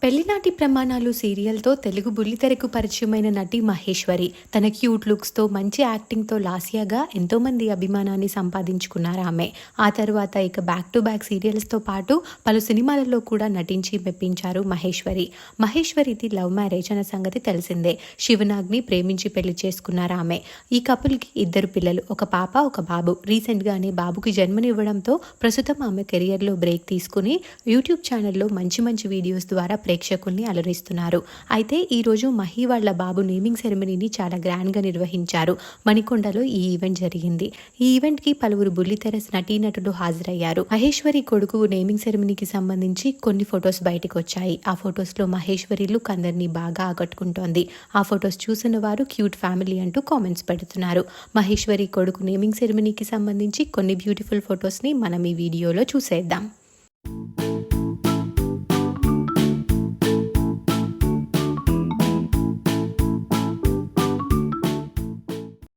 పెళ్లినాటి ప్రమాణాలు సీరియల్తో తెలుగు బుల్లితెరకు పరిచయమైన నటి మహేశ్వరి తన క్యూట్ లుక్స్తో మంచి యాక్టింగ్తో లాస్యాగా ఎంతోమంది అభిమానాన్ని సంపాదించుకున్నారు ఆమె. ఆ తర్వాత ఇక బ్యాక్ టు బ్యాక్ సీరియల్స్తో పాటు పలు సినిమాలలో కూడా నటించి మెప్పించారు మహేశ్వరి. మహేశ్వరిది లవ్ మ్యారేజ్ అన్న సంగతి తెలిసిందే. శివనాగ్ని ప్రేమించి పెళ్లి చేసుకున్నారు ఆమె. ఈ కపుల్కి 2 పిల్లలు, ఒక పాప ఒక బాబు. రీసెంట్గానే బాబుకి జన్మనివ్వడంతో ప్రస్తుతం ఆమె కెరియర్లో బ్రేక్ తీసుకుని యూట్యూబ్ ఛానల్లో మంచి మంచి వీడియోస్ ద్వారా ప్రేక్షకుల్ని అలరిస్తున్నారు. అయితే ఈరోజు మహి వాళ్ళ బాబు నేమింగ్ సెరమనీని చాలా గ్రాండ్గా నిర్వహించారు. మణికొండలో ఈ ఈవెంట్ జరిగింది. ఈ ఈవెంట్కి పలువురు బుల్లితెర నటీనటులు హాజరయ్యారు. మహేశ్వరి కొడుకు నేమింగ్ సెరమనీకి సంబంధించి కొన్ని ఫొటోస్ బయటకు వచ్చాయి. ఆ ఫొటోస్లో మహేశ్వరి లుక్ అందరినీ బాగా ఆకట్టుకుంటోంది. ఆ ఫొటోస్ చూసిన వారు క్యూట్ ఫ్యామిలీ అంటూ కామెంట్స్ పెడుతున్నారు. మహేశ్వరి కొడుకు నేమింగ్ సెరమనీకి సంబంధించి కొన్ని బ్యూటిఫుల్ ఫొటోస్ని మనం ఈ వీడియోలో చూసేద్దాం.